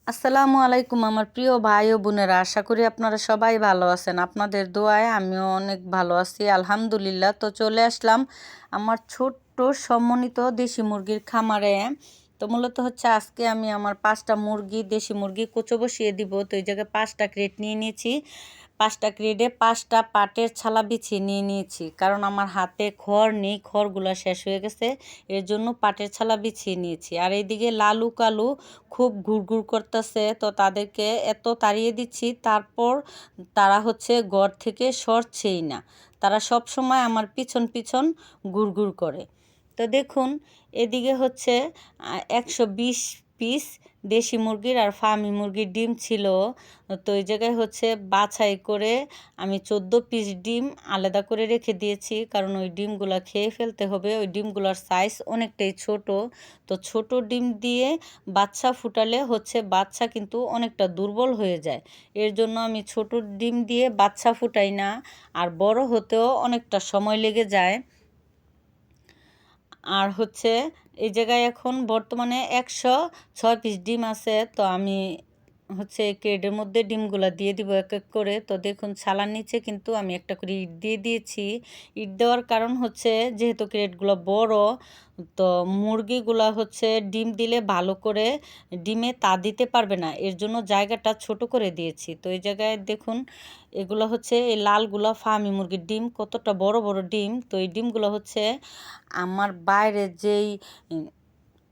আসসালামু আলাইকুম আমার প্রিয় ভাই ও বোনেরা, আশা করি আপনারা সবাই ভালো আছেন। আপনাদের দোয়ায় আমিও অনেক ভালো আছি, আলহামদুলিল্লাহ। তো চলে আসলাম আমার ছোট্ট সমন্বিত দেশি মুরগির খামারে। তো মূলত হচ্ছে আজকে আমি আমার 5টা মুরগি, দেশি মুরগি কুচো বসিয়ে দিব। তো এই জায়গায় 5টা ক্রেট নিয়ে নিয়েছি। 5টা ক্রেটে 5টা পাটের ছালা বিছিয়ে নিয়ে নিয়েছি, কারণ আমার হাতে খড় নেই, খড়গুলো শেষ হয়ে গেছে, এর জন্য পাটের ছালা বিছিয়ে নিয়েছি। আর এইদিকে লালু কালু খুব ঘুরঘুর করতেছে, তো তাদেরকে এত তাড়িয়ে দিচ্ছি, তারপর তারা হচ্ছে ঘর থেকে সরছেই না। তারা সব সময় আমার পিছন পিছন ঘুরঘুর করে। তো দেখুন, এদিকে হচ্ছে 120 পিস দেশি মুরগির আর ফার্মি মুরগির ডিম ছিল। তো এই জায়গায় হচ্ছে বাছাই করে আমি 14 পিস ডিম আলাদা করে রেখে দিয়েছি, কারণ ওই ডিমগুলো খেয়ে ফেলতে হবে। ওই ডিমগুলোর সাইজ অনেকটাই ছোট। তো ছোট ডিম দিয়ে বাচ্চা ফুটালে হচ্ছে বাচ্চা কিন্তু অনেকটা দুর্বল হয়ে যায়। এর জন্য আমি ছোট ডিম দিয়ে বাচ্চা ফুটাই না, আর বড় হতেও অনেকটা সময় লেগে যায়। আর হচ্ছে এই জায়গায় এখন বর্তমানে 106 পিস ডিম আছে। তো আমি হচ্ছে এই ক্রেটের মধ্যে ডিমগুলো দিয়ে দিব এক এক করে। তো দেখুন, ছালার নিচে কিন্তু আমি একটা করে ইট দিয়ে দিয়েছি। ইট দেওয়ার কারণ হচ্ছে, যেহেতু ক্রেটগুলো বড়, তো মুরগিগুলো হচ্ছে ডিম দিলে ভালো করে ডিমে তা দিতে পারবে না, এর জন্য জায়গাটা ছোট করে দিয়েছি। তো এই জায়গায় দেখুন, এগুলো হচ্ছে এই লালগুলো ফার্মি মুরগির ডিম, কতটা বড় বড় ডিম। তো এই ডিমগুলো হচ্ছে আমার বাইরে যেই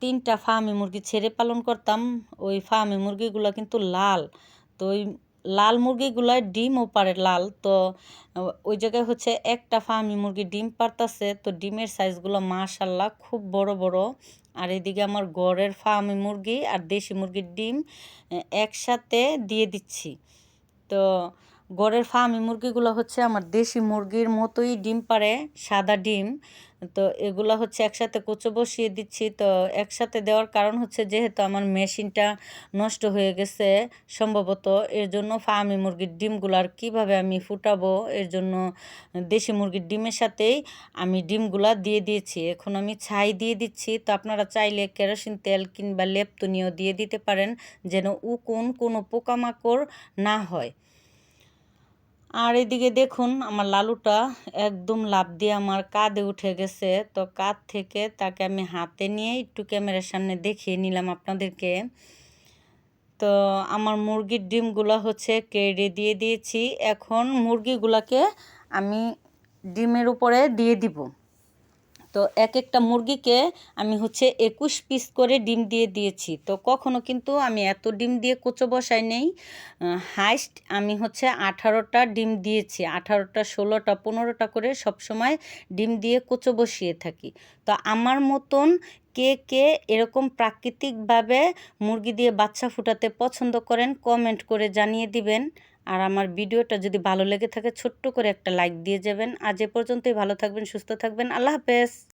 3টা ফার্মি মুরগি ছেড়ে পালন করতাম, ওই ফার্মি মুরগিগুলো কিন্তু লাল। তো ওই লাল মুরগিগুলোর ডিমও পারে লাল। তো ওই জায়গায় হচ্ছে একটা ফার্মি মুরগি ডিম পারতাছে। তো ডিমের সাইজগুলো মাশাল্লাহ খুব বড় বড়। আর এদিকে আমার ঘরের ফার্মি মুরগি আর দেশি মুরগির ডিম একসাথে দিয়ে দিচ্ছি। তো ঘরের ফার্মি মুরগিগুলো হচ্ছে আমার দেশি মুরগির মতোই ডিম পারে, সাদা ডিম। তো এগুলো হচ্ছে একসাথে কুচো বসিয়ে দিচ্ছি। তো একসাথে দেওয়ার কারণ হচ্ছে, যেহেতু আমার মেশিনটা নষ্ট হয়ে গেছে সম্ভবত, এর জন্য ফার্মি মুরগির ডিমগুলো আর কীভাবে আমি ফুটাবো, এর জন্য দেশি মুরগির ডিমের সাথেই আমি ডিমগুলা দিয়ে দিয়েছি। এখন আমি ছাই দিয়ে দিচ্ছি। তো আপনারা চাইলে কেরোসিন তেল কিংবা লেপতুনিও দিয়ে দিতে পারেন, যেন কোনো পোকামাকড় না হয়। আর এদিকে দেখুন, আমার লালুটা একদম লাফ দিয়ে আমার কাঁধে উঠে গেছে। তো কাঁধ থেকে তাকে আমি হাতে নিয়ে একটু ক্যামেরার সামনে দেখিয়ে নিলাম আপনাদেরকে। তো আমার মুরগির ডিমগুলো হচ্ছে কেড়ে দিয়ে দিয়েছি। এখন মুরগিগুলোকে আমি ডিমের উপরে দিয়ে দিব। তো এক একটা মুরগিকে আমি হচ্ছে 21 পিস করে ডিম দিয়ে দিয়েছি। তো কখনো কিন্তু আমি এত ডিম দিয়ে কুচো বসাই নেই। হাইস্ট আমি হচ্ছে 18টা ডিম দিয়েছি, 18টা 16টা 15টা করে সবসময় ডিম দিয়ে কুচো বসিয়ে থাকি। তো আমার মতন কে কে এরকম প্রাকৃতিকভাবে মুরগি দিয়ে বাচ্চা ফুটাতে পছন্দ করেন, কমেন্ট করে জানিয়ে দিবেন। আর আমার ভিডিওটা যদি ভালো লেগে থাকে, ছোট্ট করে একটা লাইক দিয়ে যাবেন। আজ এ পর্যন্তই, ভালো থাকবেন, সুস্থ থাকবেন, আল্লাহ হাফেজ।